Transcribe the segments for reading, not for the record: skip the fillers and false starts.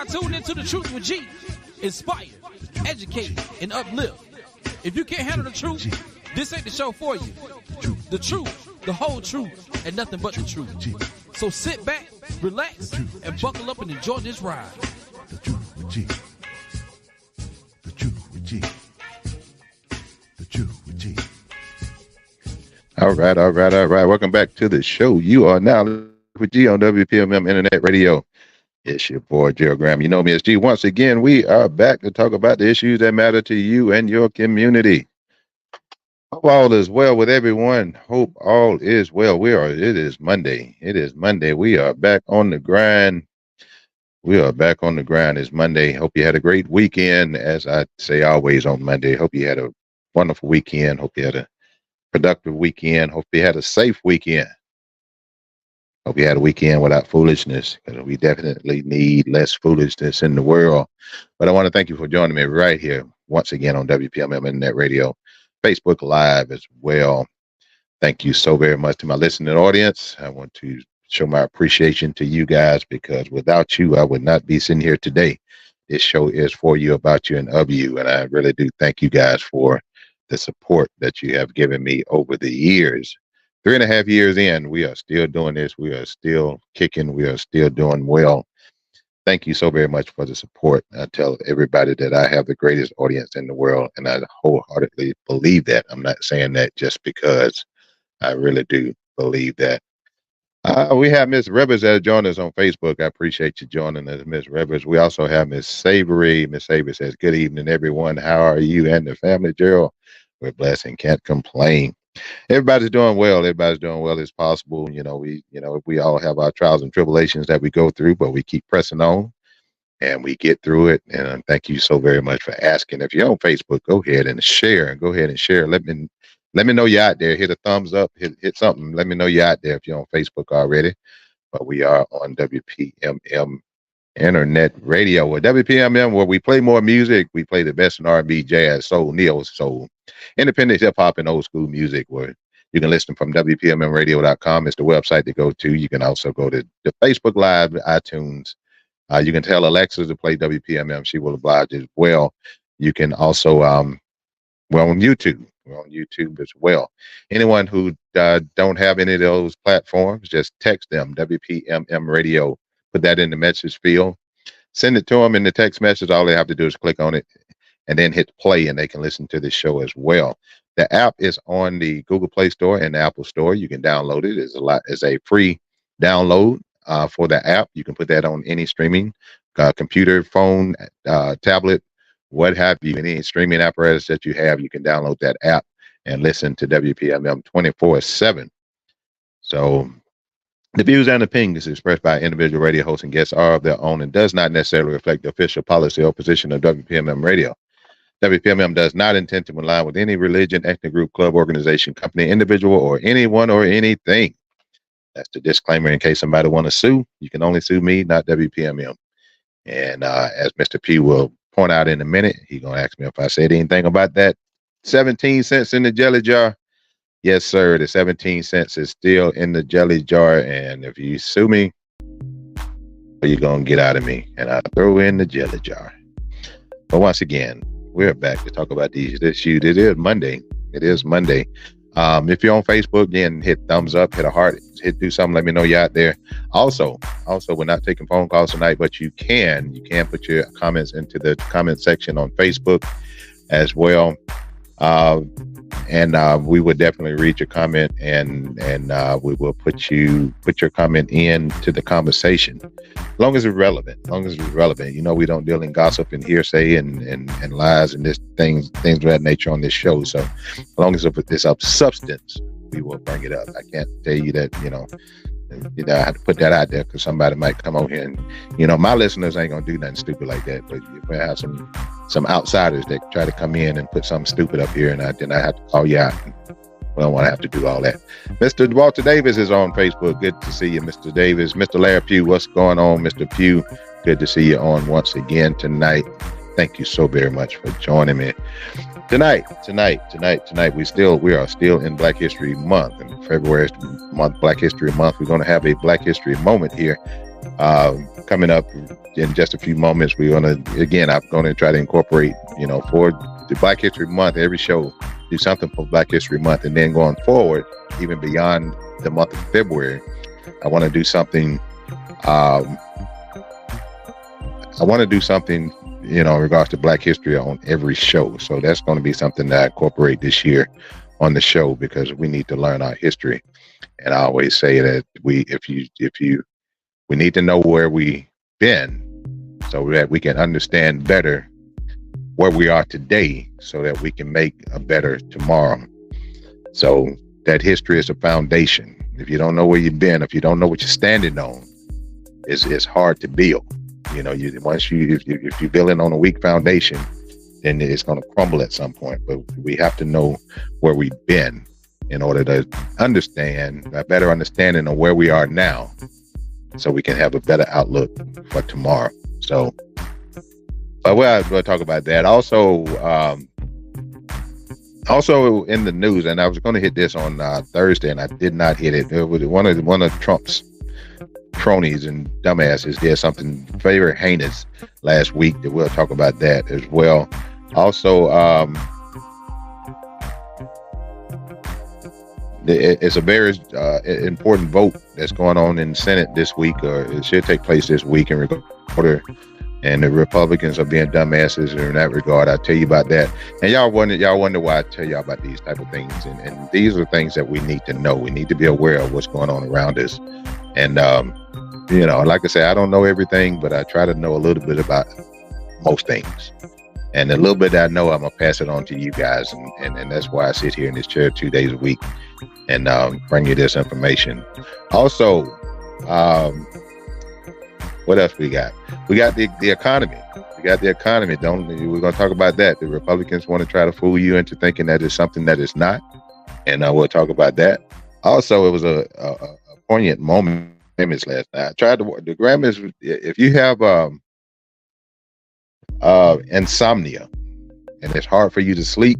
now tuned into The Truth with G. Inspire, educate, and uplift. If you can't handle the truth, this ain't the show for you. The truth, the whole truth, and nothing but the truth. So sit back, relax, and buckle up and enjoy this ride. The Truth with G. The Truth with G. The Truth with G. All right. Welcome back to the show. You are now with G on WPMM Internet Radio. It's your boy, Gerald Graham. You know me as G. Once again, we are back to talk about the issues that matter to you and your community. Hope all is well with everyone. Hope all is well. It is Monday. We are back on the grind. It's Monday. Hope you had a great weekend, as I say always on Monday. Hope you had a wonderful weekend. Hope you had a productive weekend. Hope you had a safe weekend. Hope you had a weekend without foolishness, because we definitely need less foolishness in the world. But I want to thank you for joining me right here once again on WPMM Internet Radio, Facebook Live as well. Thank you so very much to my listening audience. I want to show my appreciation to you guys, because without you, I would not be sitting here today. This show is for you, about you, and of you. And I really do thank you guys for the support that you have given me over the years. 3.5 years in, we are still doing this. We are still kicking. We are still doing well. Thank you so very much for the support. I tell everybody that I have the greatest audience in the world, and I wholeheartedly believe that. I'm not saying that just because. I really do believe that. We have Miss Rivers that joined us on Facebook. I appreciate you joining us, Miss Rivers. We also have Miss Savory. Miss Savory says, "Good evening, everyone. How are you and the family, Gerald? We're blessed and can't complain." Everybody's doing well. Everybody's doing well as possible. We all have our trials and tribulations that we go through, but we keep pressing on and we get through it. And thank you so very much for asking. If you're on Facebook, go ahead and share. Let me know you're out there. Hit a thumbs up, hit something. Let me know you're out there if you're on Facebook already. But we are on WPMM Internet Radio, or WPMM, where we play more music. We play the best in R&B, jazz, soul, neo soul, independent hip hop, and old school music. Where you can listen from WPMMradio.com. It's the website to go to. You can also go to the Facebook Live, iTunes. You can tell Alexa to play WPMM. She will oblige as well. You can also, we're on YouTube. We're on YouTube as well. Anyone who don't have any of those platforms, just text them, WPMM Radio. Put that in the message field. Send it to them in the text message. All they have to do is click on it and then hit play, and they can listen to the show as well. The app is on the Google Play Store and the Apple Store. You can download it. It's a free download for the app. You can put that on any streaming computer, phone, tablet, what have you. Any streaming apparatus that you have, you can download that app and listen to WPMM 24/7. So the views and opinions expressed by individual radio hosts and guests are of their own and does not necessarily reflect the official policy or position of WPMM Radio. WPMM does not intend to align with any religion, ethnic group, club, organization, company, individual, or anyone or anything. That's the disclaimer in case somebody want to sue. You can only sue me, not WPMM. And as Mr. P will point out in a minute, he's going to ask me if I said anything about that 17 cents in the jelly jar. Yes, sir. The 17 cents is still in the jelly jar. And if you sue me, you're going to get out of me. And I'll throw in the jelly jar. But once again, we're back to talk about these issues. It is Monday. If you're on Facebook, again, hit thumbs up, hit a heart, do something. Let me know you're out there. Also, we're not taking phone calls tonight, but you can put your comments into the comment section on Facebook as well. And we would definitely read your comment, and we will put your comment into the conversation, as long as it's relevant. You know, we don't deal in gossip and hearsay and lies and things of that nature on this show. So as long as it's of substance, we will bring it up. I can't tell you that, I have to put that out there because somebody might come on here and, my listeners ain't gonna do nothing stupid like that. But if we have some outsiders that try to come in and put something stupid up here, and then I have to call you out. We don't want to have to do all that. Mr. Walter Davis is on Facebook. Good to see you, Mr. Davis. Mr. Larry Pugh, what's going on, Mr. Pugh? Good to see you on once again tonight. Thank you so very much for joining me. Tonight, we are still in Black History Month, and February is Black History Month. We're going to have a Black History moment here Coming up in just a few moments, I'm going to try to incorporate, for the Black History Month, every show, do something for Black History Month. And then going forward, even beyond the month of February, I want to do something, in regards to Black history on every show. So that's going to be something that I incorporate this year on the show, because we need to learn our history. And I always say that we need to know where we've been, so that we can understand better where we are today, so that we can make a better tomorrow. So that history is a foundation. If you don't know where you've been, if you don't know what you're standing on, it's hard to build. If you're building on a weak foundation, then it's going to crumble at some point. But we have to know where we've been in order to understand a better understanding of where we are now, so we can have a better outlook for tomorrow. So, but we'll talk about that. Also in the news, and I was going to hit this on Thursday, and I did not hit it. It was one of Trump's cronies and dumbasses did something very heinous last week. That we'll talk about that as well. Also, it's a very important vote that's going on in the Senate this week, or it should take place this week in regard, and the Republicans are being dumbasses in that regard. I'll tell you about that. And y'all wonder why I tell y'all about these type of things. And these are things that we need to know. We need to be aware of what's going on around us. And, like I said, I don't know everything, but I try to know a little bit about most things. And a little bit that I know, I'm going to pass it on to you guys. And that's why I sit here in this chair 2 days a week and bring you this information. Also, what else we got? We got the economy. We got the economy. We're going to talk about that. The Republicans want to try to fool you into thinking that it's something that it's not. And we'll talk about that. Also, it was a poignant moment last night. I tried to the Grammys. If you have insomnia and it's hard for you to sleep,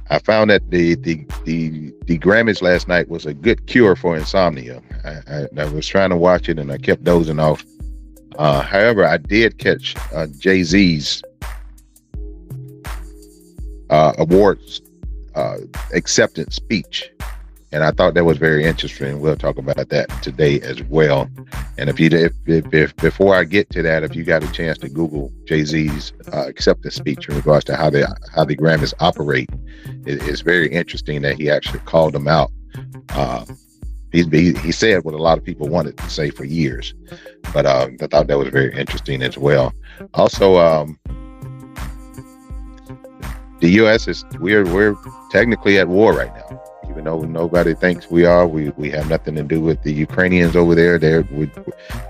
I found that the Grammys last night was a good cure for insomnia. I was trying to watch it and I kept dozing off. However, I did catch Jay-Z's awards acceptance speech, and I thought that was very interesting. We'll talk about that today as well. And if before I get to that, if you got a chance to Google Jay-Z's acceptance speech in regards to how the Grammys operate, it's very interesting that he actually called them out. He said what a lot of people wanted to say for years, but I thought that was very interesting as well. Also, the U.S. we're technically at war right now. Even though nobody thinks we are, we have nothing to do with the Ukrainians over there.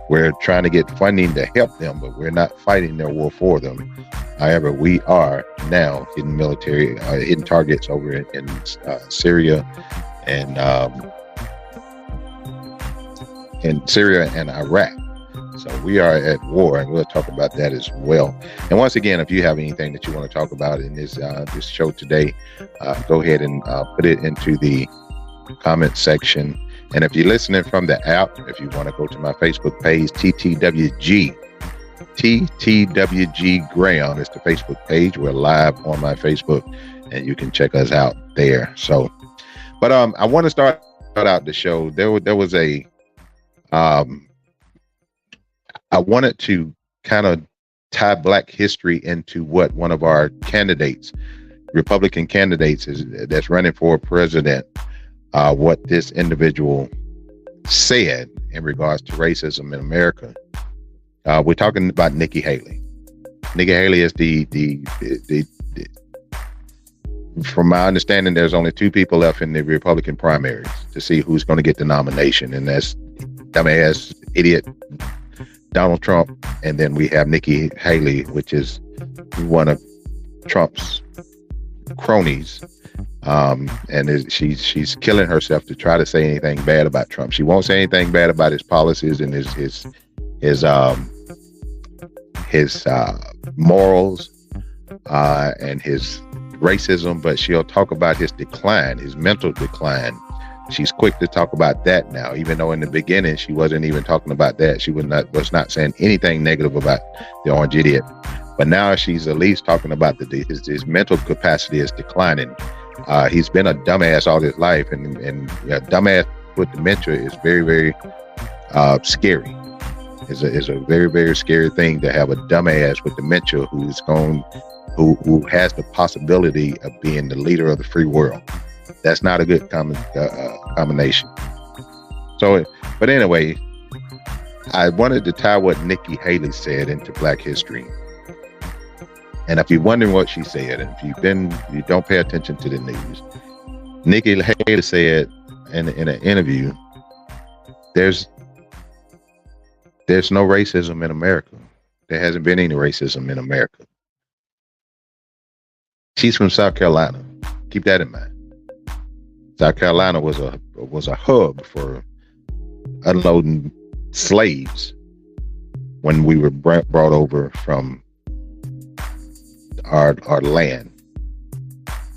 We're trying to get funding to help them, but we're not fighting their war for them. However, we are now hitting targets over in Syria and Iraq. So we are at war, and we'll talk about that as well. And once again, if you have anything that you want to talk about in this show today, go ahead and put it into the comment section. And if you're listening from the app, if you want to go to my Facebook page, TTWG Graham is the Facebook page. We're live on my Facebook, and you can check us out there. So, but I want to start out the show. There was a I wanted to kind of tie Black history into what one of our candidates, Republican candidates, that's running for president, what this individual said in regards to racism in America. We're talking about Nikki Haley. Nikki Haley is the from my understanding, there's only two people left in the Republican primaries to see who's going to get the nomination, and that's dumbass idiot Donald Trump, and then we have Nikki Haley, which is one of Trump's cronies, and she's killing herself to try to say anything bad about Trump. She won't say anything bad about his policies and his morals and his racism, but she'll talk about his decline, his mental decline, She's quick to talk about that now, even though in the beginning she wasn't even talking about that. She was not saying anything negative about the Orange Idiot. But now she's at least talking about his mental capacity is declining. He's been a dumbass all his life, and dumbass with dementia is very, very scary. It's a very, very scary thing to have a dumbass with dementia who has the possibility of being the leader of the free world. That's not a good combination. So, but anyway, I wanted to tie what Nikki Haley said into Black history. And if you're wondering what she said, and if you don't pay attention to the news, Nikki Haley said in an interview, there's no racism in America. There hasn't been any racism in America. She's from South Carolina. Keep that in mind. South Carolina was a hub for unloading slaves when we were brought over from our land.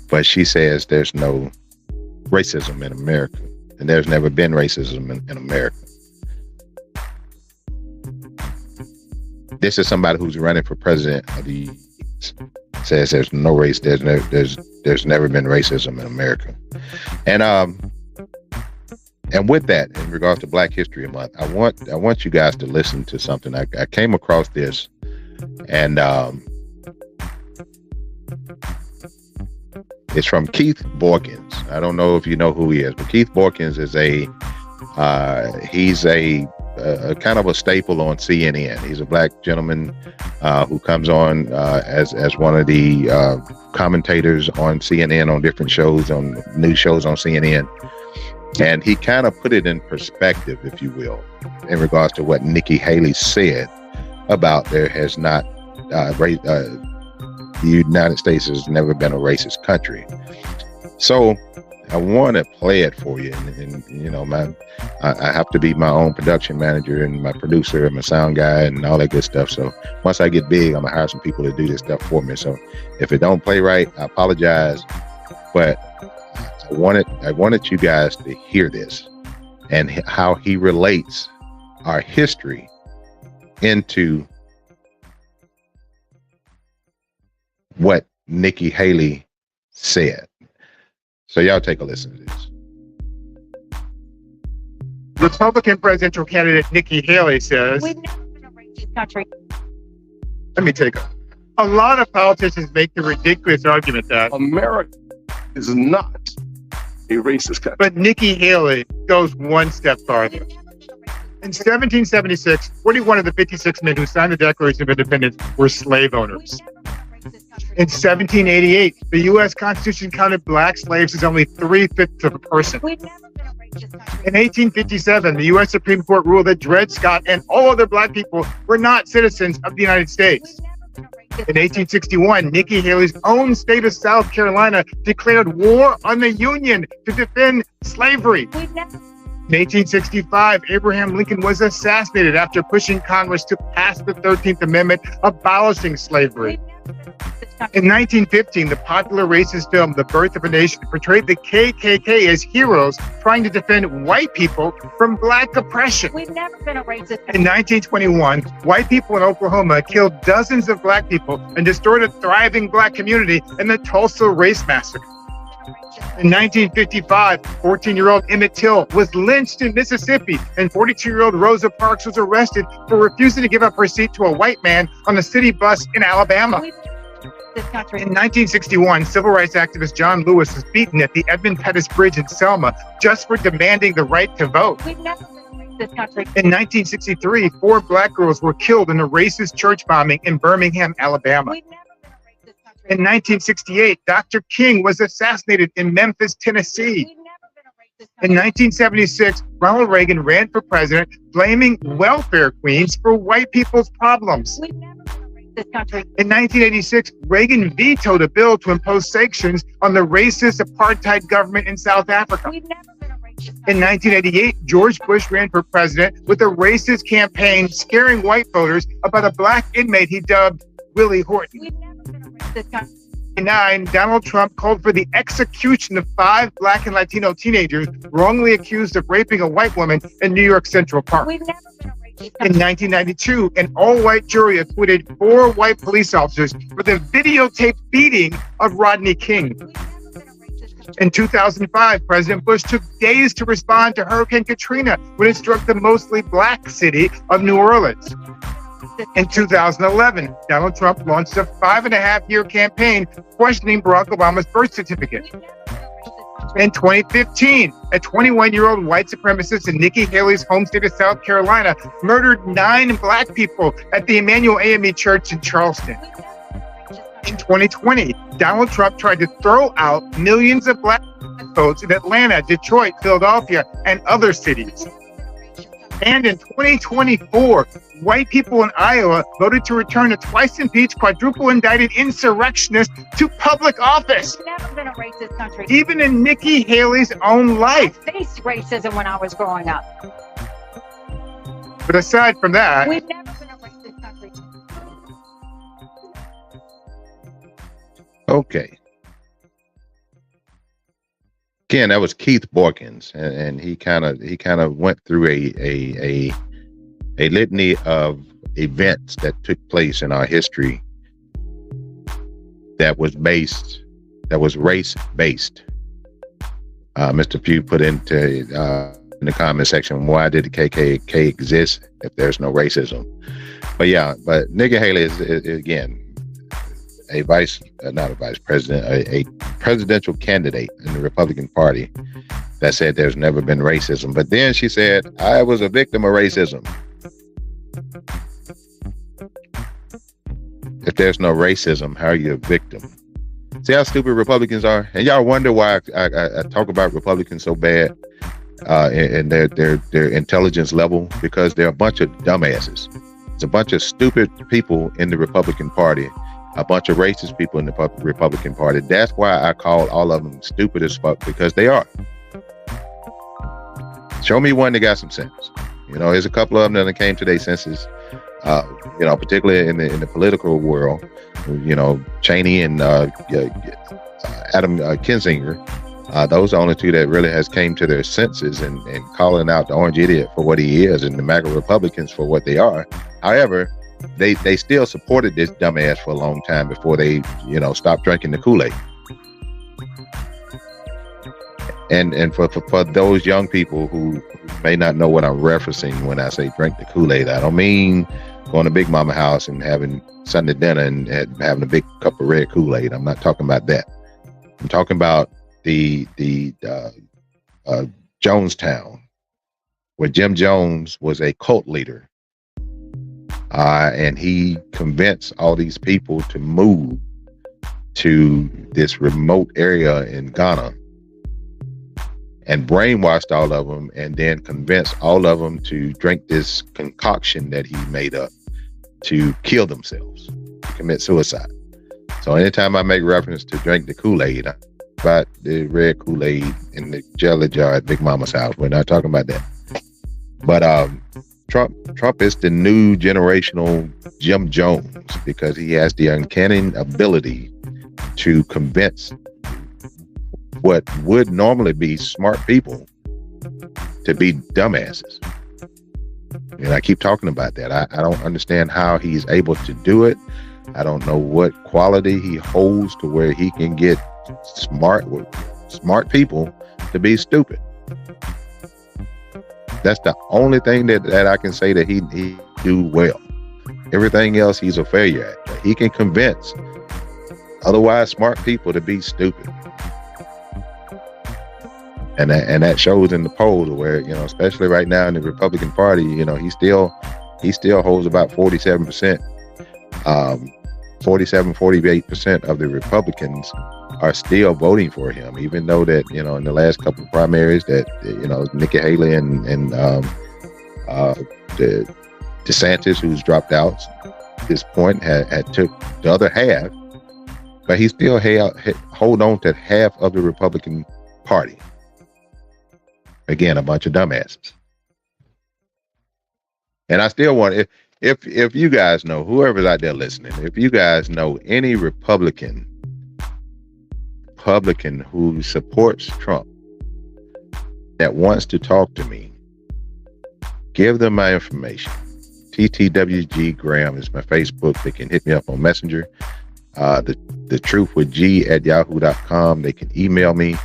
But she says there's no racism in America, and there's never been racism in America. This is somebody who's running for president of the United States. Says there's no race. There's never been racism in America. And with that, in regards to Black History Month, I want you guys to listen to something. I came across this, and it's from Keith Borkins. I don't know if you know who he is, but Keith Borkins is he's a kind of a staple on CNN. He's a Black gentleman who comes on as one of the commentators on CNN on different shows, on news shows on CNN. And he kind of put it in perspective, if you will, in regards to what Nikki Haley said about there has not, the United States has never been a racist country. So I want to play it for you, and you know, I have to be my own production manager and my producer and my sound guy and all that good stuff. So once I get big, I'm gonna hire some people to do this stuff for me. So if it don't play right, I apologize, but I wanted you guys to hear this and how he relates our history into what Nikki Haley said. So y'all take a listen to this. Republican presidential candidate Nikki Haley says, "We've never been a racist country." Let me take a lot of politicians make the ridiculous argument that America is not a racist country. But Nikki Haley goes one step farther. In 1776, 41 of the 56 men who signed the Declaration of Independence were slave owners. In 1788, the U.S. Constitution counted black slaves as only 3/5 of a person. In 1857, the U.S. Supreme Court ruled that Dred Scott and all other black people were not citizens of the United States. In 1861, Nikki Haley's own state of South Carolina declared war on the Union to defend slavery. In 1865, Abraham Lincoln was assassinated after pushing Congress to pass the 13th Amendment abolishing slavery. In 1915, the popular racist film The Birth of a Nation portrayed the KKK as heroes trying to defend white people from black oppression. We've never been a racist. In 1921, white people in Oklahoma killed dozens of black people and destroyed a thriving black community in the Tulsa Race Massacre. In 1955, 14-year-old Emmett Till was lynched in Mississippi, and 42-year-old Rosa Parks was arrested for refusing to give up her seat to a white man on a city bus in Alabama. In 1961, civil rights activist John Lewis was beaten at the Edmund Pettus Bridge in Selma just for demanding the right to vote. We've never been a racist country. In 1963, 4 black girls were killed in a racist church bombing in Birmingham, Alabama. We've never been a racist country. In 1968, Dr. King was assassinated in Memphis, Tennessee. We've never been a racist country. In 1976, Ronald Reagan ran for president, blaming welfare queens for white people's problems. We've never been a racist country. In 1986, Reagan vetoed a bill to impose sanctions on the racist apartheid government in South Africa. We've never been a racist country. In 1988, George Bush ran for president with a racist campaign scaring white voters about a black inmate he dubbed Willie Horton. We've never been a racist country. 1989, Donald Trump called for the execution of 5 Black and Latino teenagers wrongly accused of raping a white woman in New York Central Park. We've never been a racist In country. 1992, an all-white jury acquitted 4 white police officers for the videotaped beating of Rodney King. We've never been a racist country. In 2005, President Bush took days to respond to Hurricane Katrina when it struck the mostly black city of New Orleans. In 2011, Donald Trump launched a 5.5-year campaign questioning Barack Obama's birth certificate. We've never been a racist country. In 2015, a 21-year-old white supremacist in Nikki Haley's home state of South Carolina murdered 9 black people at the Emmanuel AME Church in Charleston. We've never been a racist In country. 2020, Donald Trump tried to throw out millions of black votes in Atlanta, Detroit, Philadelphia, and other cities. And in 2024, white people in Iowa voted to return a twice-impeached, quadruple-indicted insurrectionist to public office, We've never been a racist country. even in Nikki Haley's own life. I faced racism when I was growing up. But aside from that, We've never been a racist country. Okay. Again, that was Keith Borkins, and he kind of went through a litany of events that took place in our history that was race based. Mr. Pugh put into in the comment section, why did the KKK exist if there's no racism? But Nikki Haley is again a presidential candidate in the Republican Party that said there's never been racism. But then she said, I was a victim of racism. If there's no racism, how are you a victim? See how stupid Republicans are? And y'all wonder why I talk about Republicans so bad and their intelligence level, because they're a bunch of dumbasses. It's a bunch of stupid people in the Republican Party, a bunch of racist people in the Republican Party. That's why I call all of them stupid as fuck, because they are. Show me one that got some sense. There's a couple of them that came to their senses, particularly in the political world. Cheney and Adam Kinzinger. Those are the only two that really has came to their senses and calling out the orange idiot for what he is and the MAGA Republicans for what they are. However, they still supported this dumbass for a long time before they, stopped drinking the Kool-Aid. And for those young people who may not know what I'm referencing when I say drink the Kool-Aid, I don't mean going to Big Mama house and having Sunday dinner and having a big cup of red Kool-Aid. I'm not talking about that. I'm talking about the Jonestown, where Jim Jones was a cult leader. And he convinced all these people to move to this remote area in Ghana and brainwashed all of them, and then convinced all of them to drink this concoction that he made up to kill themselves, to commit suicide. So anytime I make reference to drink the Kool-Aid, I'm about the red Kool-Aid in the jelly jar at Big Mama's house. We're not talking about that. But Trump is the new generational Jim Jones, because he has the uncanny ability to convince what would normally be smart people to be dumbasses. And I keep talking about that. I don't understand how he's able to do it. I don't know what quality he holds to where he can get smart people to be stupid. That's the only thing that I can say that he do well. Everything else he's a failure at. He can convince otherwise smart people to be stupid. And that shows in the polls where, especially right now in the Republican Party, he still holds about 47%. 48% of the Republicans are still voting for him, even though that, in the last couple of primaries that, Nikki Haley and the DeSantis, who's dropped out at this point, had took the other half, but he still hold on to half of the Republican Party. Again, a bunch of dumbasses. And I still want, if you guys know, whoever's out there listening, if you guys know any Republican Republican who supports Trump that wants to talk to me, give them my information. TTWG Graham is my Facebook. They can hit me up on Messenger. The truth with G at yahoo.com. They can email me.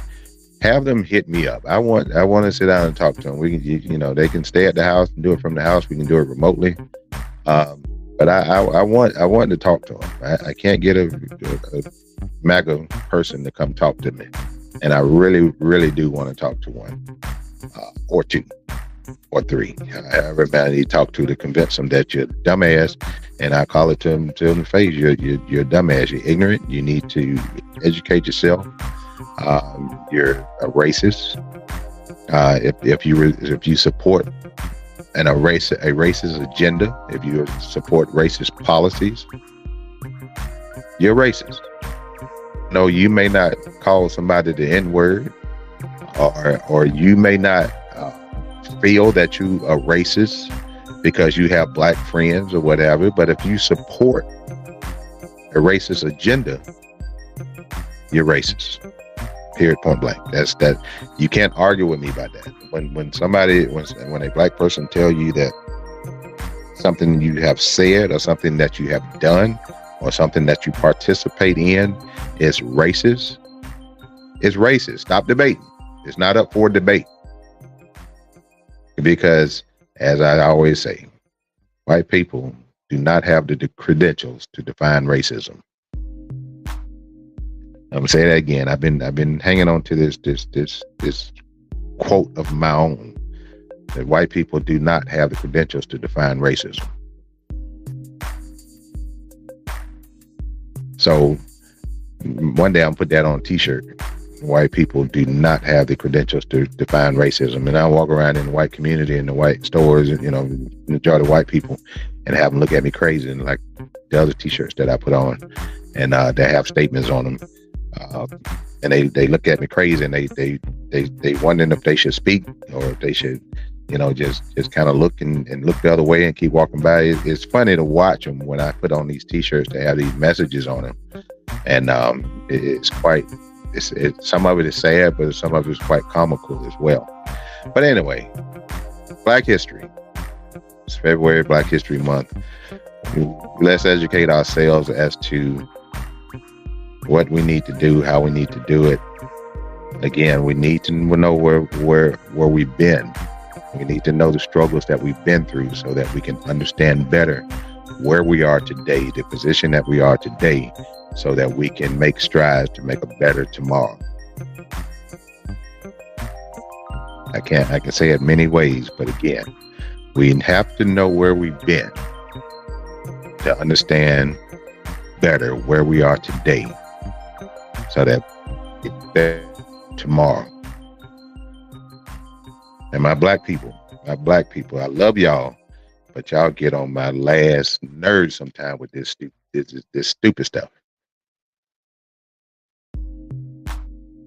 Have them hit me up. I want to sit down and talk to them. We can, they can stay at the house and do it from the house. We can do it remotely. But I want to talk to them. I can't get a MAGA person to come talk to me, and I really, really do want to talk to one, or two, or three. However many you talk to convince them that you're a dumbass, and I call it to them in the face. You're a dumbass. You're ignorant. You need to educate yourself. You're a racist. If you support a racist agenda, if you support racist policies, you're racist. No, you may not call somebody the N-word, or you may not feel that you are racist because you have black friends or whatever. But if you support a racist agenda, you're racist. Period, point blank. That's that. You can't argue with me about that. When a black person tell you that something you have said or something that you have done or something that you participate in is racist, it's racist. Stop debating. It's not up for debate. Because, as I always say, white people do not have the credentials to define racism. I'm gonna say that again. I've been hanging on to this quote of my own, that white people do not have the credentials to define racism. So one day I'm gonna put that on a t-shirt. White people do not have the credentials to define racism. And I walk around in the white community, in the white stores, majority of white people, and have them look at me crazy, and like the other t-shirts that I put on, and they have statements on them. And they look at me crazy, and they wondering if they should speak or if they should, just kind of look and look the other way and keep walking by. It's funny to watch them when I put on these t-shirts. They have these messages on them, and it's quite. Some of it is sad, but some of it is quite comical as well. But anyway, Black History. It's February, Black History Month. Let's educate ourselves as to what we need to do, how we need to do it. Again, we need to know where we've been. We need to know the struggles that we've been through so that we can understand better where we are today, the position that we are today, so that we can make strides to make a better tomorrow. I can say it many ways, but again, we have to know where we've been to understand better where we are today, so that it's better tomorrow. And my black people, I love y'all, but y'all get on my last nerves sometime with this stupid stuff.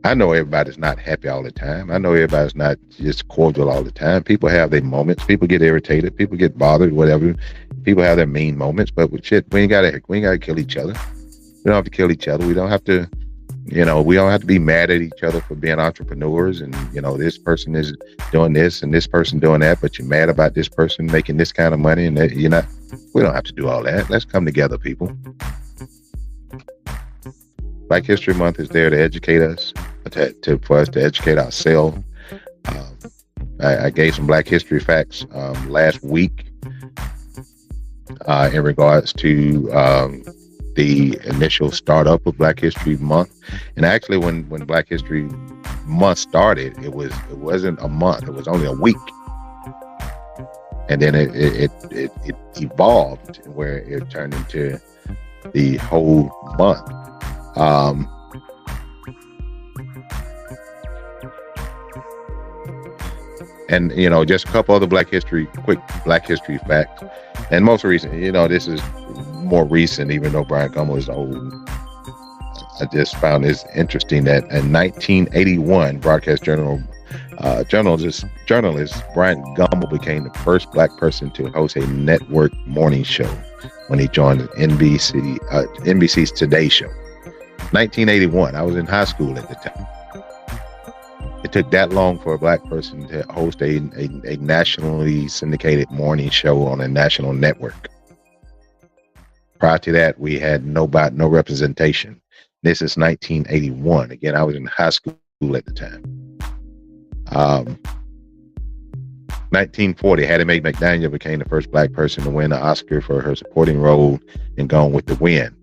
I know everybody's not happy all the time. I know everybody's not just cordial all the time. People have their moments. People get irritated. People get bothered, whatever. People have their mean moments, but with shit, we ain't gotta kill each other. We don't have to kill each other. We don't have to, we don't have to be mad at each other for being entrepreneurs and, this person is doing this and this person doing that, but you're mad about this person making this kind of money and that we don't have to do all that. Let's come together, people. Black History Month is there to educate us, for us to educate ourselves. I gave some Black History facts last week in regards to the initial startup of Black History Month. And actually, when Black History Month started, it wasn't a month; it was only a week. And then it evolved where it turned into the whole month. And just a couple other quick Black History facts. And most recent, this is more recent, even though Brian Gumbel is old. I just found this interesting that in 1981, broadcast journalist Brian Gumbel became the first black person to host a network morning show when he joined NBC's Today Show. 1981. I was in high school at the time. It took that long for a black person to host a nationally syndicated morning show on a national network. Prior to that, we had no representation. This is 1981. Again, I was in high school at the time. 1940, Hattie Mae McDaniel became the first black person to win an Oscar for her supporting role in Gone with the Wind.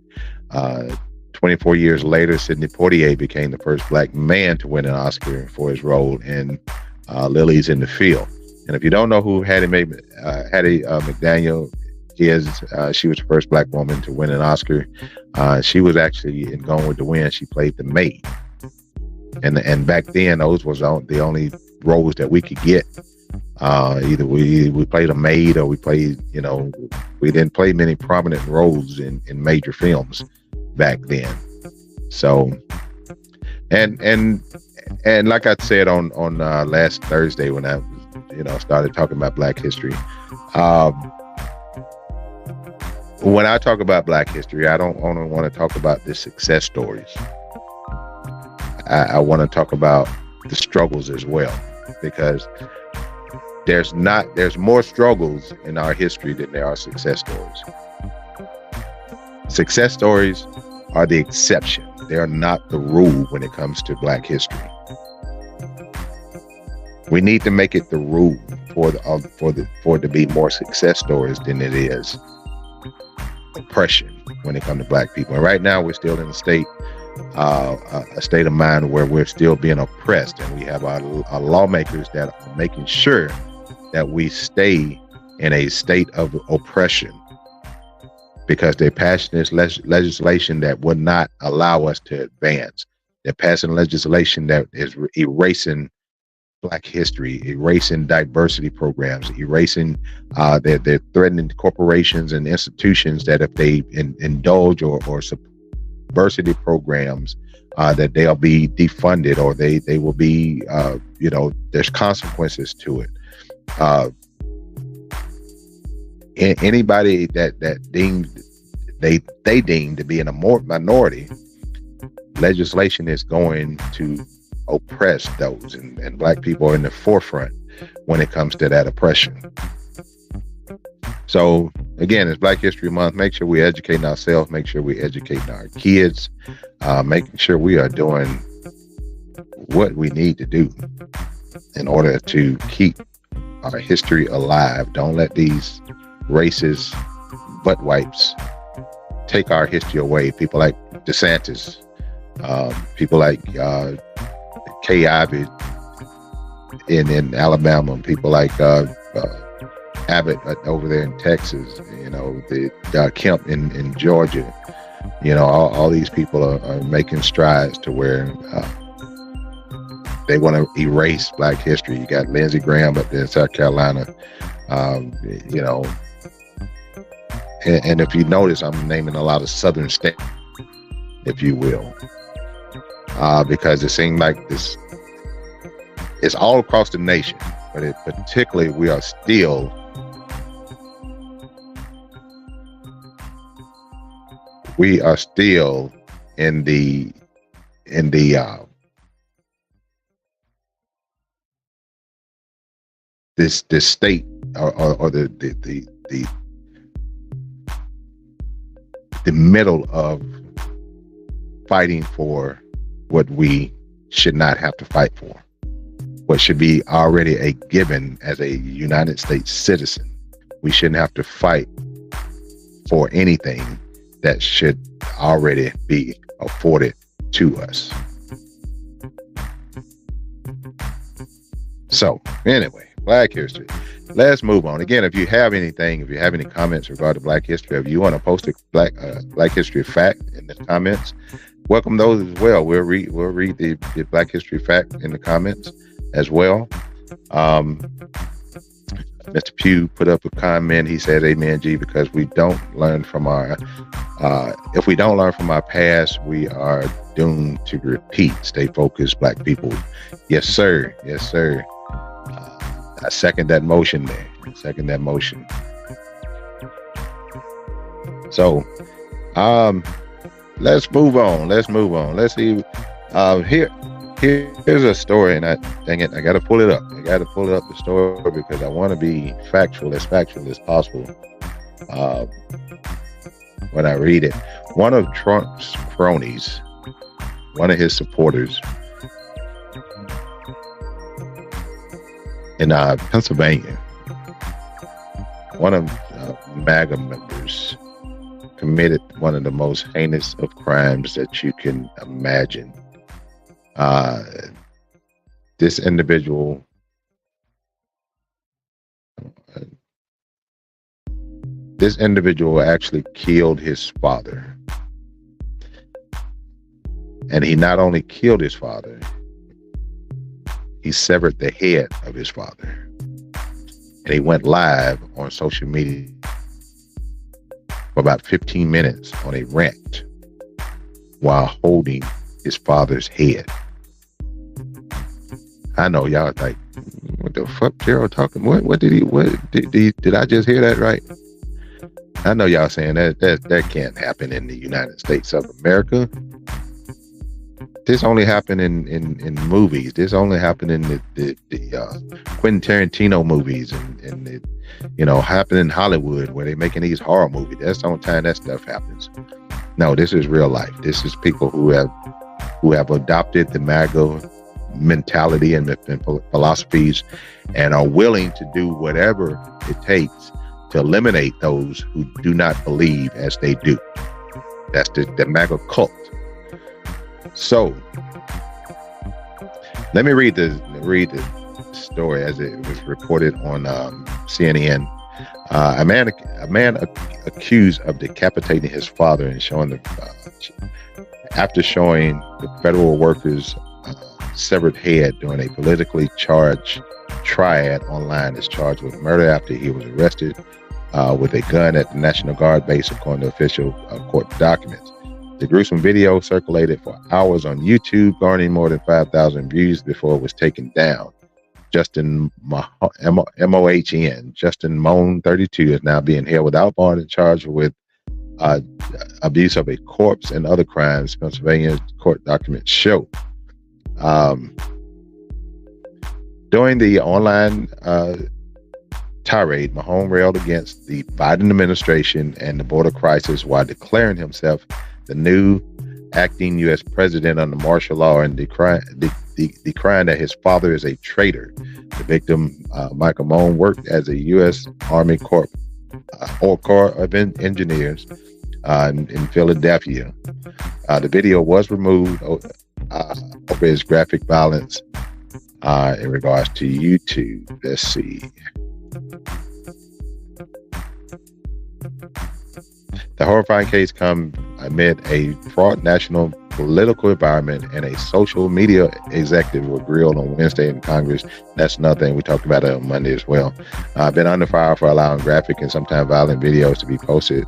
24 years later, Sidney Poitier became the first black man to win an Oscar for his role in Lilies in the Field. And if you don't know who Hattie McDaniel is, she was the first black woman to win an Oscar. She was actually in Gone with the Wind. She played the maid. And back then, those was the only roles that we could get. Either we played a maid or we played, we didn't play many prominent roles in major films back then. So, and like I said on last Thursday when I, started talking about Black history, when I talk about Black history, I don't only want to talk about the success stories. I want to talk about the struggles as well, because there's more struggles in our history than there are success stories. Success stories are the exception. They are not the rule when it comes to Black history. We need to make it the rule for it to be more success stories than it is oppression when it comes to Black people. And right now we're still in a state of mind where we're still being oppressed, and we have our lawmakers that are making sure that we stay in a state of oppression, because they're passing this legislation that would not allow us to advance. They're passing legislation that is erasing Black history, erasing diversity programs, erasing, they're threatening corporations and institutions that if they indulge or diversity programs, that they'll be defunded, or they will be, there's consequences to it. Anybody that they deem to be in a minority, legislation is going to oppress those, and Black people are in the forefront when it comes to that oppression. So again, it's Black History Month. Make sure we're educating ourselves, make sure we're educating our kids, making sure we are doing what we need to do in order to keep our history alive. Don't let these racist butt wipes take our history away. People like DeSantis, people like Kay Ivey in Alabama, people like Abbott over there in Texas, the Kemp in Georgia. All these people are making strides to where they want to erase Black history. You got Lindsey Graham up there in South Carolina, and if you notice, I'm naming a lot of southern states, if you will, because it seems like this, it's all across the nation, but particularly we are still in the this state or the middle of fighting for what we should not have to fight for, what should be already a given as a United States citizen. We shouldn't have to fight for anything that should already be afforded to us. So anyway, Black history. Let's move on. Again, if you have any comments regarding Black history, if you want to post a Black history fact in the comments, welcome those as well. We'll read the Black history fact in the comments as well. Mr. Pugh put up a comment. He said, "Amen, G," because we don't learn from our, if we don't learn from our past, we are doomed to repeat. Stay focused, Black people. Yes, sir. Yes, sir. I second that motion there. So, let's move on. Let's move on. Let's see. Here's a story, and dang it, I got to pull it up. I got to pull up the story because I want to be factual as possible. When I read it, one of Trump's cronies, one of his supporters in Pennsylvania, one of MAGA members committed one of the most heinous of crimes that you can imagine. This individual actually killed his father. And he not only killed his father, he severed the head of his father. And he went live on social media for about 15 minutes on a rant while holding his father's head. I know y'all like, what the fuck Gerald talking? What did I just hear that right? I know y'all saying that can't happen in the United States of America. This only happened in movies. This only happened in the Quentin Tarantino movies and it, happen in Hollywood where they're making these horror movies. That's the only time that stuff happens. No, this is real life. This is people who have adopted the MAGA mentality and philosophies and are willing to do whatever it takes to eliminate those who do not believe as they do. That's the MAGA cult. So let me read the story as it was reported on CNN. A man accused of decapitating his father and after showing the federal workers severed head during a politically charged triad online is charged with murder after he was arrested with a gun at the National Guard base, according to official court documents. The gruesome video circulated for hours on YouTube, garnering more than 5,000 views before it was taken down. Justin M-O-H-N, Justin Moan, 32, is now being held without bond and charged with abuse of a corpse and other crimes, Pennsylvania court documents show. During the online tirade, Mahone railed against the Biden administration and the border crisis while declaring himself the new acting U.S. president under martial law and decrying that his father is a traitor. The victim, Michael Mahone, worked as a U.S. Army Corps of Engineers in Philadelphia. The video was removed over his graphic violence in regards to YouTube. Let's see. The horrifying case comes amid a fraught national political environment, and a social media executive was grilled on Wednesday in Congress. That's another thing we talked about on Monday as well. Been under fire for allowing graphic and sometimes violent videos to be posted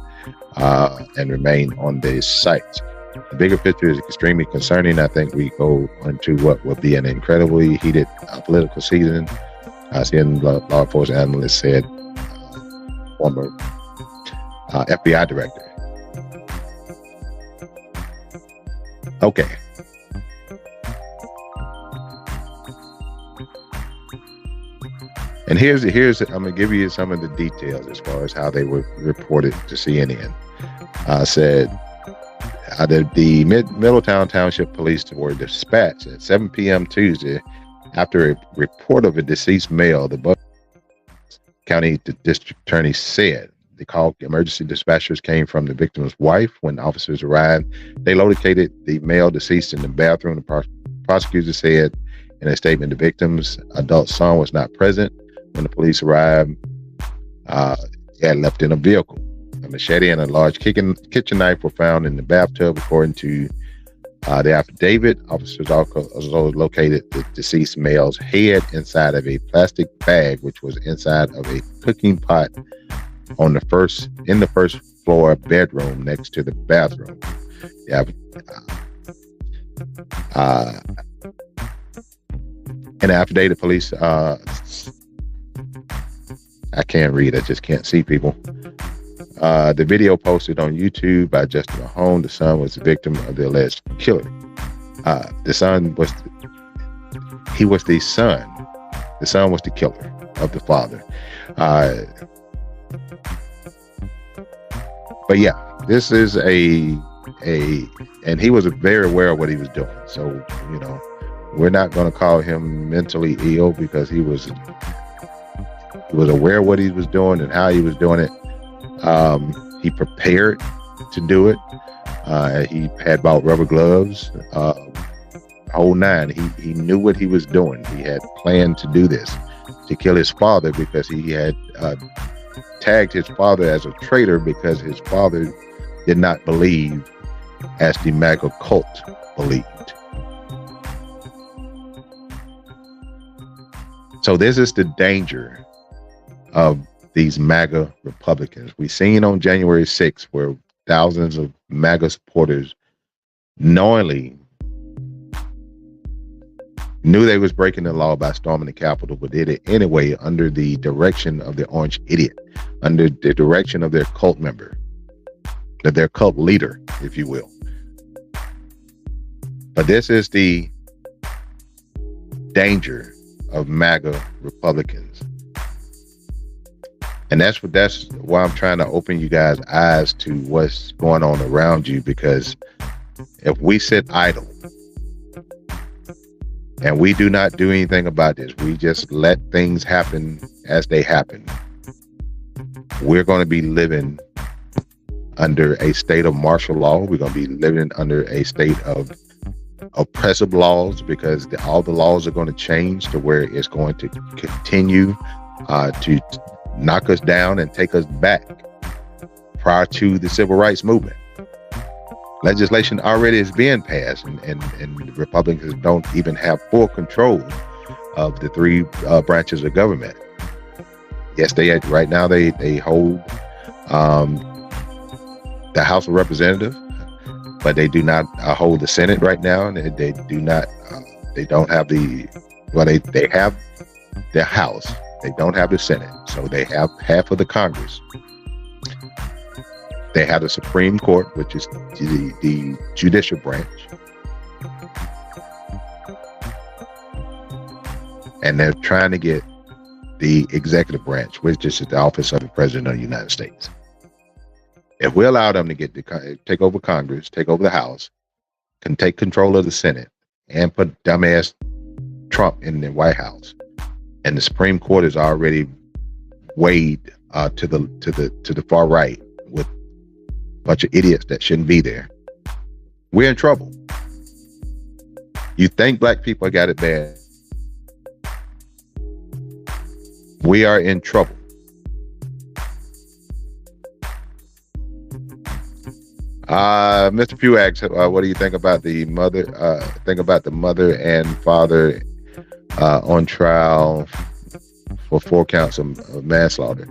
and remain on these sites. The bigger picture is extremely concerning. I think we go into what will be an incredibly heated political season. CNN law enforcement analyst said, former FBI director. Okay. And here's I'm gonna give you some of the details as far as how they were reported to CNN. Said the Middletown Township Police were dispatched at 7 p.m. Tuesday after a report of a deceased male. The Bucks County District Attorney said the call emergency dispatchers came from the victim's wife. When officers arrived, they located the male deceased in the bathroom. The prosecutor said in a statement the victim's adult son was not present when the police arrived. He had left in a vehicle. A machete and a large kitchen knife were found in the bathtub, according to the affidavit. Officers also located the deceased male's head inside of a plastic bag, which was inside of a cooking pot in the first floor bedroom next to the bathroom. In the affidavit, police I can't read, I just can't see people. The video posted on YouTube by Justin Mahone. The son was the victim of the alleged killer. The son was the son. The son was the killer of the father. But yeah, this is and he was very aware of what he was doing. So, you know, we're not going to call him mentally ill because he was aware of what he was doing and how he was doing it. He prepared to do it. He had bought rubber gloves, whole nine. He knew what he was doing. He had planned to do this, to kill his father, because he had tagged his father as a traitor because his father did not believe as the MAGA cult believed. So this is the danger of these MAGA Republicans. We seen on January 6th where thousands of MAGA supporters knowingly knew they was breaking the law by storming the Capitol, but did it anyway under the direction of the orange idiot, under the direction of their cult member, their cult leader, if you will. But this is the danger of MAGA Republicans. And that's why I'm trying to open you guys' eyes to what's going on around you, because if we sit idle and we do not do anything about this, we just let things happen as they happen, we're going to be living under a state of martial law. We're going to be living under a state of oppressive laws, because all the laws are going to change to where it's going to continue to knock us down and take us back prior to the civil rights movement. Legislation already is being passed, and the Republicans don't even have full control of the three branches of government. Yes, right now they hold the House of Representatives, but they do not hold the Senate right now, and they don't have they have their House. They don't have the Senate, so they have half of the Congress. They have the Supreme Court, which is the judicial branch. And they're trying to get the executive branch, which is the office of the President of the United States. If we allow them to take over Congress, take over the House, can take control of the Senate, and put dumbass Trump in the White House, and the Supreme Court is already weighed to the far right with a bunch of idiots that shouldn't be there, we're in trouble. You think black people got it bad? We are in trouble. Mr. Pugh asks, what do you think about the mother and father on trial for 4 counts of manslaughter?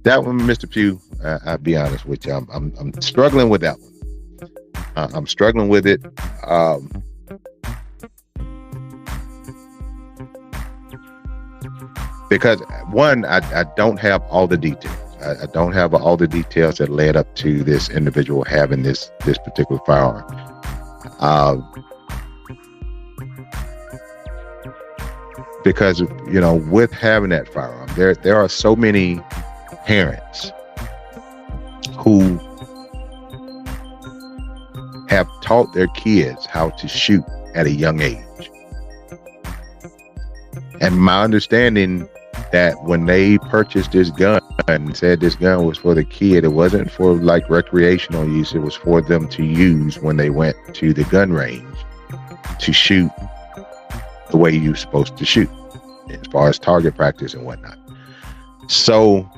That one, Mr. Pugh, I'll be honest with you, I'm struggling with that one. I'm struggling with it. Because one, I don't have all the details. I don't have all the details that led up to this individual having this particular firearm. Because, you know, with having that firearm, there are so many parents who have taught their kids how to shoot at a young age. And my understanding that when they purchased this gun and said this gun was for the kid, it wasn't for like recreational use. It was for them to use when they went to the gun range to shoot the way you're supposed to shoot, as far as target practice and whatnot. So,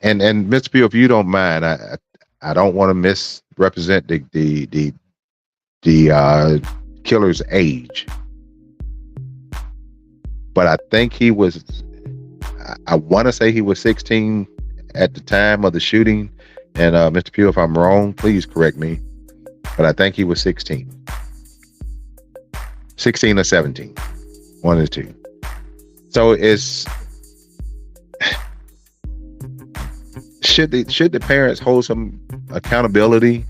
and Mr. Pugh, if you don't mind, I don't want to misrepresent the killer's age, but I think he was, I want to say he was 16 at the time of the shooting. And Mr. Pugh, if I'm wrong, please correct me. But I think he was 16 or 17, one of the two. So it's should the parents hold some accountability?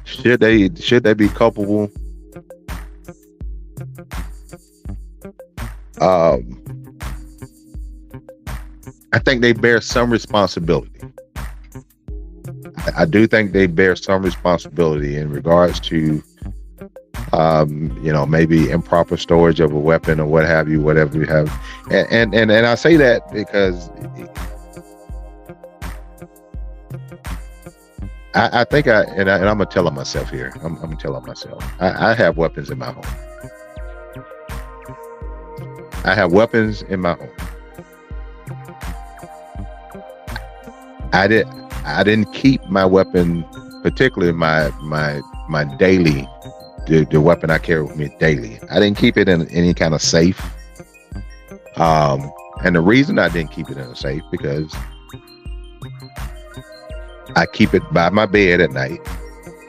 Should they be culpable? I think they bear some responsibility. I do think they bear some responsibility in regards to, maybe improper storage of a weapon or what have you, whatever you have. And I say that because I think I'm gonna tell on myself here. I'm gonna tell on myself. I have weapons in my home. I have weapons in my home. I didn't keep my weapon, particularly my daily, the weapon I carry with me daily. I didn't keep it in any kind of safe. And the reason I didn't keep it in a safe because I keep it by my bed at night.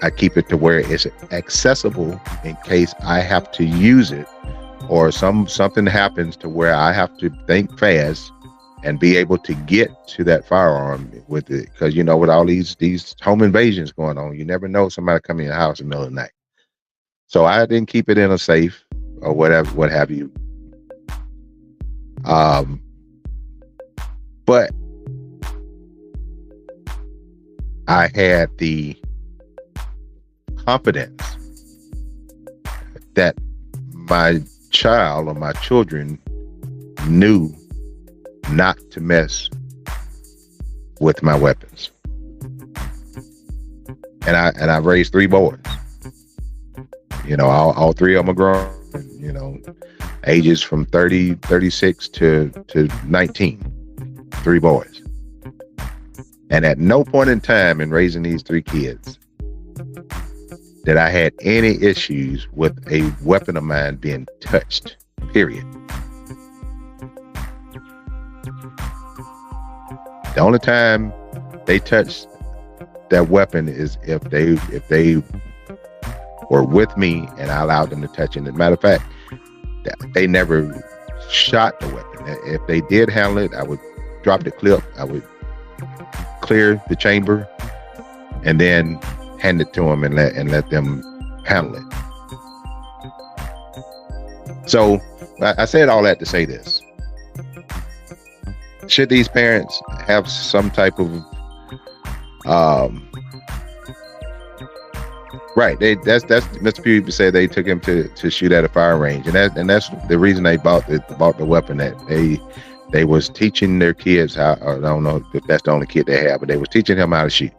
I keep it to where it's accessible in case I have to use it or something happens to where I have to think fast and be able to get to that firearm with it. Because, with all these home invasions going on, you never know somebody coming in your house in the middle of the night. So I didn't keep it in a safe or whatever, what have you. But I had the confidence that my child or my children knew not to mess with my weapons. And I raised 3 boys. All 3 of them are grown, ages from 36 to 19. 3 boys. And at no point in time in raising these 3 kids that I had any issues with a weapon of mine being touched, period. The only time they touched that weapon is if they were with me and I allowed them to touch it. As a matter of fact, they never shot the weapon. If they did handle it, I would drop the clip, I would clear the chamber, and then hand it to them and let them handle it. So I said all that to say this. Should these parents have some type of right? That's Mr. Pugh said they took him to shoot at a fire range, and that's the reason they bought the weapon. That they was teaching their kids how. Or I don't know if that's the only kid they have, but they was teaching him how to shoot.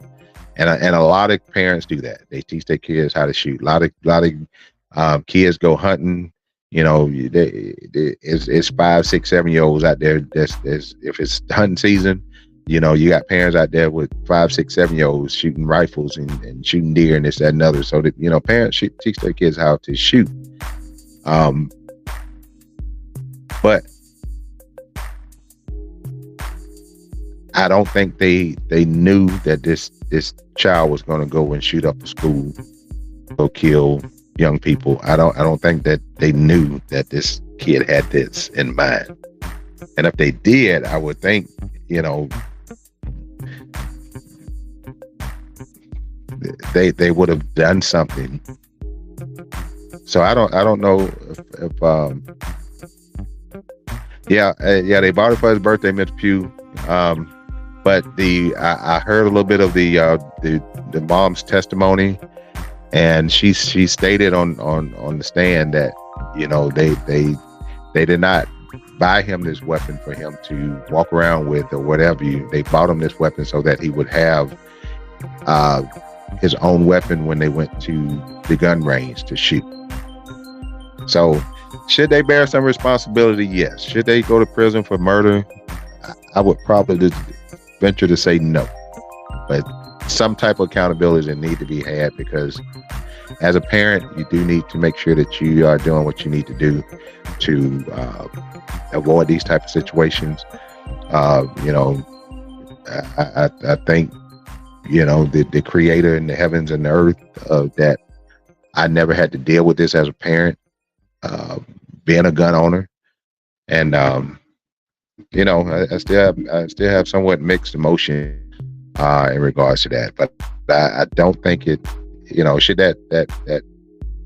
And a lot of parents do that. They teach their kids how to shoot. A lot of kids go hunting. It's 5, 6, 7-year-olds out there. If it's hunting season, you got parents out there with 5, 6, 7-year-olds shooting rifles and shooting deer and this, that, and other. So that parents should teach their kids how to shoot. But I don't think they knew that this child was going to go and shoot up a school, go kill young people. I don't think that they knew that this kid had this in mind. And if they did, I would think, they would have done something. So I don't know if they bought it for his birthday, Mr. Pugh. But I heard a little bit of the mom's testimony, and she stated on the stand that they did not buy him this weapon for him to walk around with or whatever. They bought him this weapon so that he would have his own weapon when they went to the gun range to shoot. So should they bear some responsibility? Yes. Should they go to prison for murder? I would probably venture to say no, but some type of accountability need to be had, because as a parent, you do need to make sure that you are doing what you need to do to avoid these type of situations. I think the creator in the heavens and the earth, that I never had to deal with this as a parent, being a gun owner, and I still have somewhat mixed emotion in regards to that. But I don't think it, should that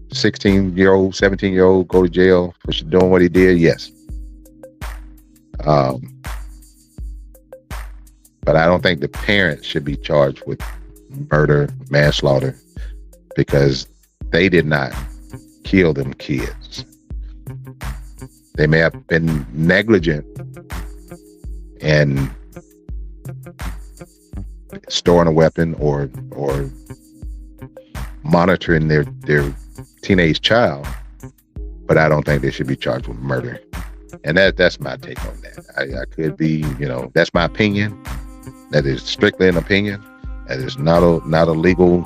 16-year-old, 17-year-old go to jail for doing what he did? Yes. But I don't think the parents should be charged with murder, manslaughter, because they did not kill them kids. They may have been negligent in storing a weapon or monitoring their teenage child, but I don't think they should be charged with murder. And that's my take on that. I could be, that's my opinion. That is strictly an opinion. That is not a legal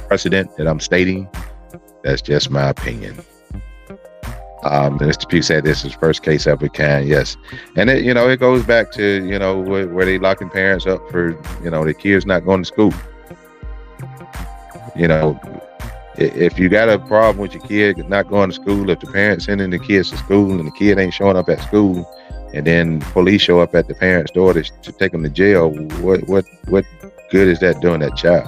precedent that I'm stating. That's just my opinion. Mr. Pugh said this is first case of a kind. Yes, and it goes back to where they locking parents up for the kids not going to school. If you got a problem with your kid not going to school, if the parents sending the kids to school and the kid ain't showing up at school, and then police show up at the parent's door to take them to jail, what good is that doing that child?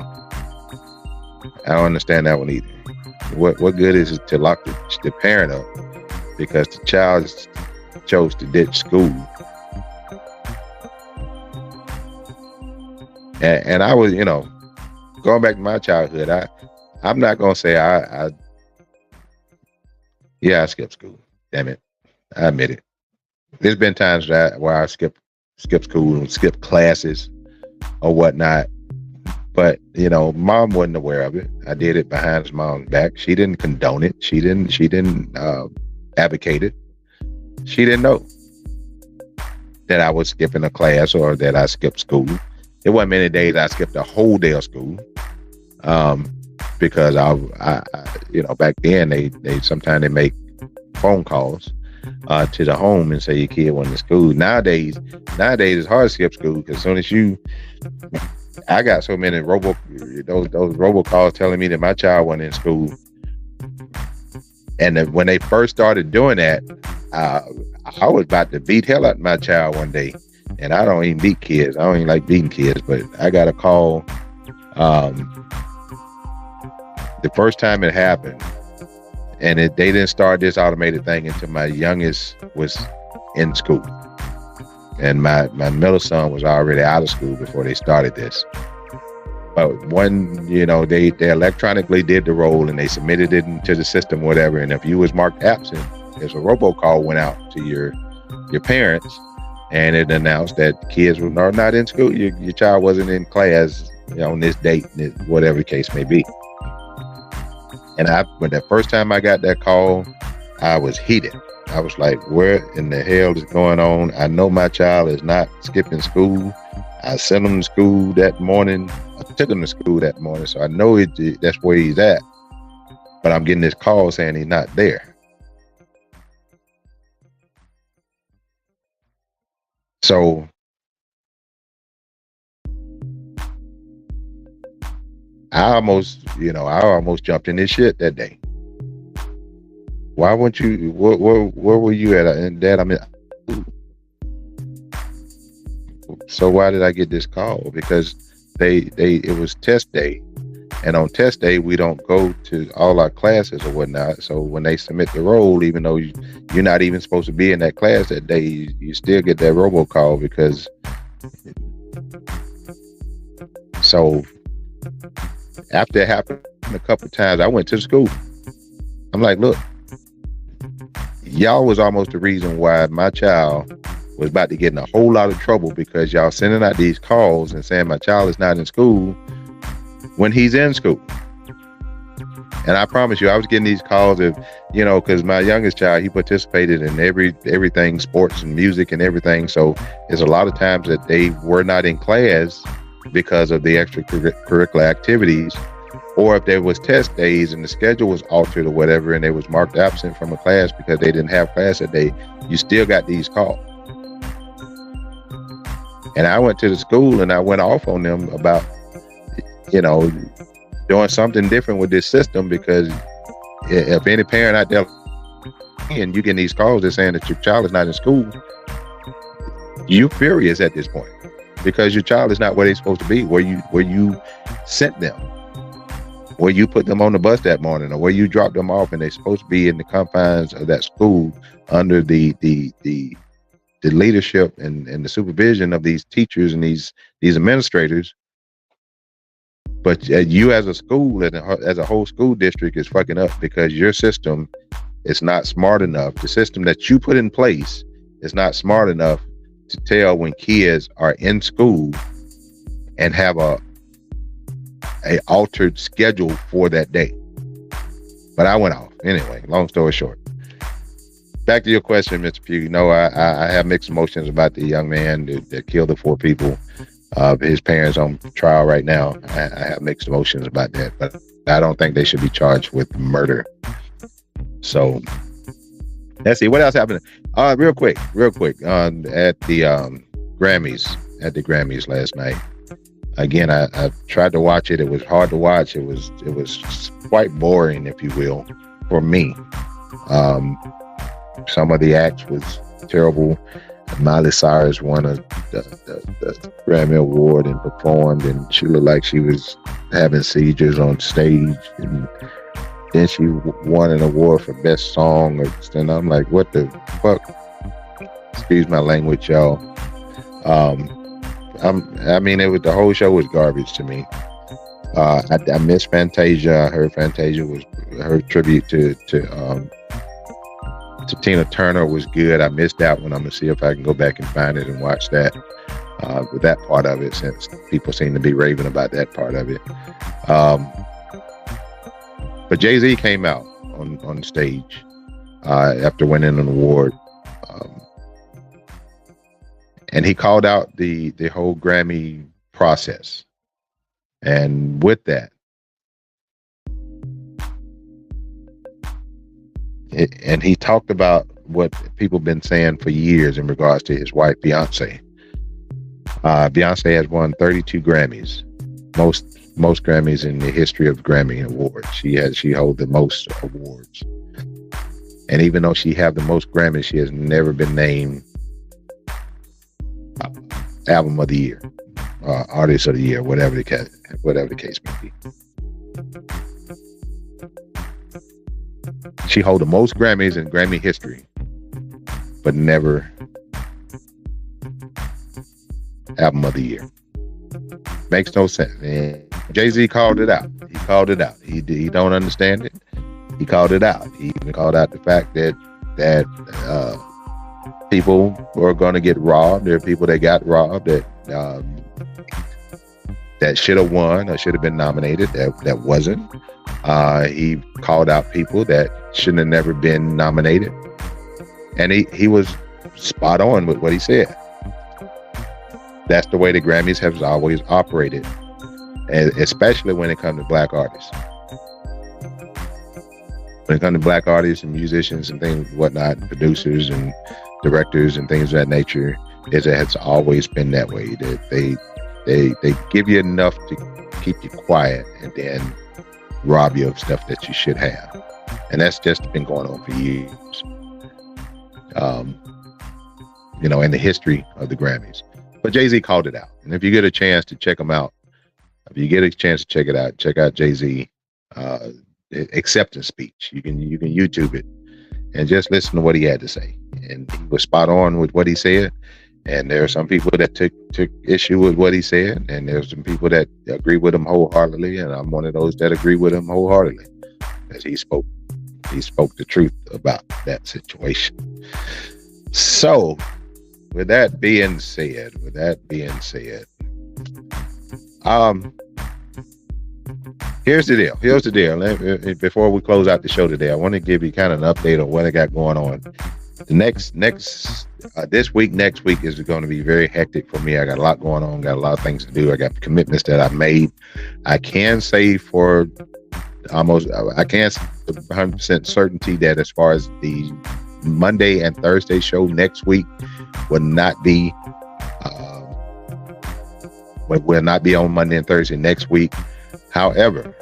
I don't understand that one either. What good is it to lock the parent up because the child chose to ditch school? And I was, going back to my childhood, I'm not gonna say I skipped school. Damn it, I admit it. There's been times where I skip school and skip classes or whatnot, but mom wasn't aware of it. I did it behind his mom's back. She didn't condone it. She didn't advocate it. She didn't know that I was skipping a class or that I skipped school. It wasn't many days I skipped a whole day of school. Because I back then they sometimes they make phone calls to the home and say your kid went to school. Nowadays it's hard to skip school because as soon as I got so many those robocalls telling me that my child wasn't in school, and when they first started doing that, I was about to beat hell out of my child one day, and I don't even beat kids. I don't even like beating kids, but I got a call. The first time it happened, and they didn't start this automated thing until my youngest was in school, and my middle son was already out of school before they started this. But they electronically did the roll and they submitted it into the system, whatever. And if you was marked absent, there's a robocall went out to your parents, and it announced that kids were not in school. Your child wasn't in class on this date, whatever the case may be. And when the first time I got that call, I was heated. I was like, what in the hell is going on? I know my child is not skipping school. I sent him to school that morning. I took him to school that morning, so I know that's where he's at. But I'm getting this call saying he's not there. So I almost jumped in this shit that day. Why wouldn't you? Where were you at? And Dad, so why did I get this call? Because it was test day, and on test day we don't go to all our classes or whatnot. So when they submit the roll, even though you're not even supposed to be in that class that day, you still get that robocall because. So. After it happened a couple of times, I went to the school. I'm like, look, y'all was almost the reason why my child was about to get in a whole lot of trouble because y'all sending out these calls and saying my child is not in school when he's in school. And I promise you, I was getting these calls of, because my youngest child, he participated in everything, sports and music and everything. So there's a lot of times that they were not in class because of the extracurricular activities, or if there was test days and the schedule was altered or whatever and they was marked absent from a class because they didn't have class that day, you still got these calls. And I went to the school and I went off on them about doing something different with this system, because if any parent out there and you getting these calls that saying that your child is not in school, you furious at this point because your child is not where they're supposed to be, where you sent them, where you put them on the bus that morning, or where you dropped them off, and they're supposed to be in the confines of that school under the leadership and the supervision of these teachers and these administrators. But you as a school, as a whole school district, is fucking up because your system is not smart enough. The system that you put in place is not smart enough to tell when kids are in school and have a altered schedule for that day. But I went off anyway. Long story short, back to your question, Mr. Pugh. You know, I have mixed emotions about the young man that killed the 4 people. His parents on trial right now. I have mixed emotions about that, but I don't think they should be charged with murder. So let's see what else happened. Real quick. At the Grammys last night. Again, I tried to watch it. It was hard to watch. It was quite boring, if you will, for me. Some of the acts was terrible. Miley Cyrus won the Grammy Award and performed, and she looked like she was having seizures on stage. And then she won an award for best song. And I'm like, what the fuck? Excuse my language, y'all. I mean, the whole show was garbage to me. I miss Fantasia. I heard Fantasia was her tribute to Tina Turner was good. I missed that one. I'm gonna see if I can go back and find it and watch that. With that part of it, since people seem to be raving about that part of it. But Jay-Z came out on stage after winning an award. And he called out the whole Grammy process. And with that, and he talked about what people have been saying for years in regards to his wife, Beyonce. Beyonce has won 32 Grammys, most Grammys in the history of Grammy Awards. She holds the most awards. And even though she have the most Grammys, she has never been named Album of the Year, Artist of the Year, whatever the case may be. She holds the most Grammys in Grammy history, but never Album of the Year. Makes no sense. And Jay-Z called it out. He called it out. He don't understand it. He called it out. He even called out the fact that people were going to get robbed. There are people that got robbed that should have won or should have been nominated that wasn't. He called out people that shouldn't have never been nominated, and he was spot on with what he said. That's the way the Grammys have always operated, and especially when it comes to black artists. When it comes to black artists and musicians and things, whatnot, producers and directors and things of that nature, it has always been that way. That they give you enough to keep you quiet and then rob you of stuff that you should have. And that's just been going on for years. In the history of the Grammys. But Jay-Z called it out. And if you get a chance to check him out, check it out. Check out Jay-Z acceptance speech. You can YouTube it and just listen to what he had to say. And he was spot on with what he said. And there are some people that took issue with what he said, and there's some people that agree with him wholeheartedly, and I'm one of those that agree with him wholeheartedly, as he spoke the truth about that situation. So, with that being said, here's the deal. Before we close out the show today, I want to give you kind of an update on what I got going on. This week, next week is going to be very hectic for me. I got a lot going on, got a lot of things to do. I got commitments that I've made. I can say for almost, I can't say 100% certainty that as far as the Monday and Thursday show next week will not be on Monday and Thursday next week. However,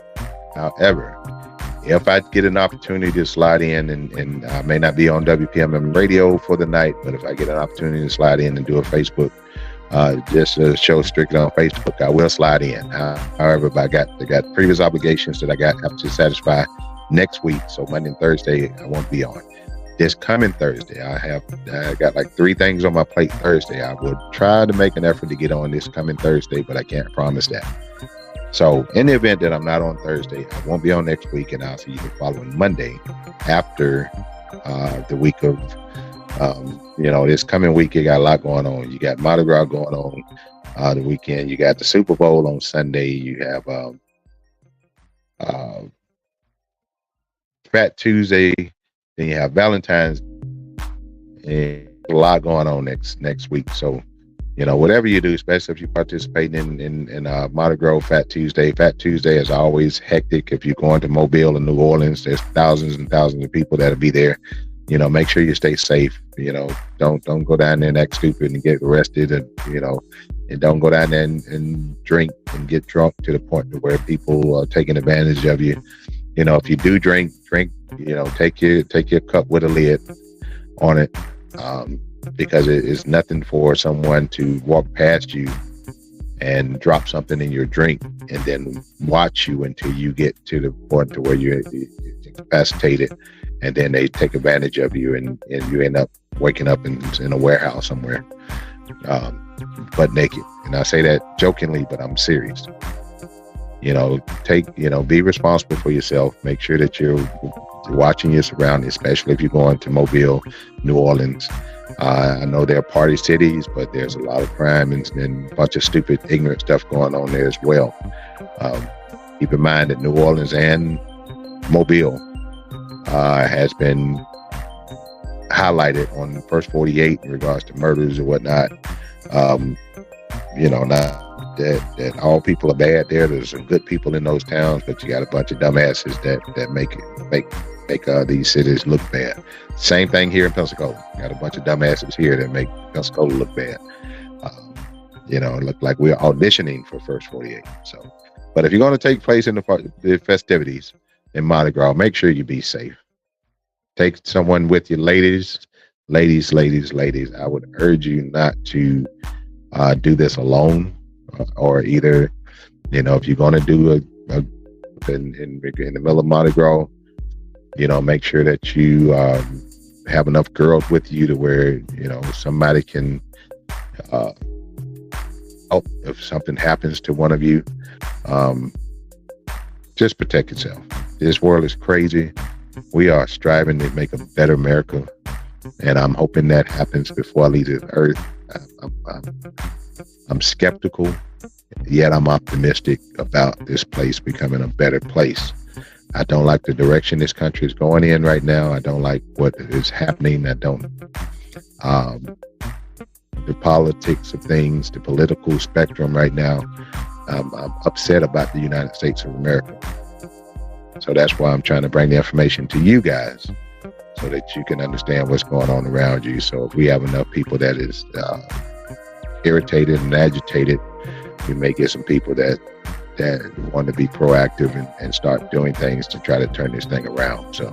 if I get an opportunity to slide in, and I may not be on WPMM radio for the night, but if I get an opportunity to slide in and do a Facebook, just a show strictly on Facebook, I will slide in. However, I got previous obligations that I have to satisfy next week. So Monday and Thursday, I won't be on. This coming Thursday, I got like 3 things on my plate Thursday. I would try to make an effort to get on this coming Thursday, but I can't promise that. So in the event that I'm not on Thursday, I won't be on next week, and I'll see you the following Monday after the week of, this coming week. You got a lot going on. You got Mardi Gras going on the weekend. You got the Super Bowl on Sunday. You have Fat Tuesday. Then you have Valentine's, and a lot going on next week. So, whatever you do, especially if you're participating in Mardi Gras, Fat Tuesday. Fat Tuesday is always hectic. If you're going to Mobile and New Orleans, there's thousands and thousands of people that'll be there. Make sure you stay safe. Don't go down there and act stupid and get arrested, and and don't go down there and drink and get drunk to the point to where people are taking advantage of you. If you do drink, take your cup with a lid on it, because it is nothing for someone to walk past you and drop something in your drink and then watch you until you get to the point to where you're incapacitated, and then they take advantage of you, and you end up waking up in a warehouse somewhere, butt naked. And I say that jokingly, but I'm serious. Be responsible for yourself. Make sure that you're watching your surroundings, especially if you're going to Mobile, New Orleans. I know they're party cities, but there's a lot of crime and a bunch of stupid, ignorant stuff going on there as well. Keep in mind that New Orleans and Mobile has been highlighted on the first 48 in regards to murders or whatnot. Not that all people are bad there. There's some good people in those towns, but you got a bunch of dumbasses that make these cities look bad. Same thing here in Pensacola. Got a bunch of dumbasses here that make Pensacola look bad. It looked like we're auditioning for First 48. So, but if you're going to take place in the festivities in Mardi Gras, make sure you be safe. Take someone with you, ladies. I would urge you not to do this alone, or either, if you're going to do in the middle of Mardi Gras, make sure that you have enough girls with you to where somebody can help if something happens to one of you. Just protect yourself. This world is crazy. We are striving to make a better America, and I'm hoping that happens before I leave the earth. I'm skeptical, yet I'm optimistic about this place becoming a better place. I don't like the direction this country is going in right now. I don't like what is happening. I don't, the politics of things, the political spectrum right now. I'm upset about the United States of America. So that's why I'm trying to bring the information to you guys so that you can understand what's going on around you. So if we have enough people that is irritated and agitated, we may get some people that want to be proactive and start doing things to try to turn this thing around. So,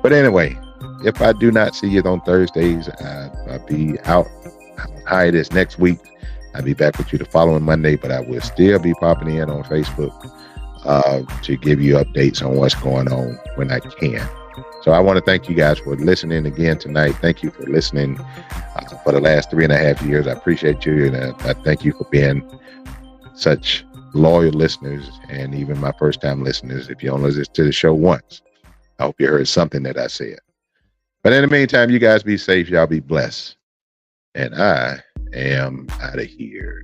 but anyway, if I do not see you on Thursdays, I'll be out hiatus next week. I'll be back with you the following Monday, but I will still be popping in on Facebook to give you updates on what's going on when I can. So I want to thank you guys for listening again tonight. Thank you for listening for the last 3.5 years. I appreciate you, and I thank you for being such loyal listeners, and even my first-time listeners. If you only listen to the show once, I hope you heard something that I said. But in the meantime, you guys be safe. Y'all be blessed. And I am out of here.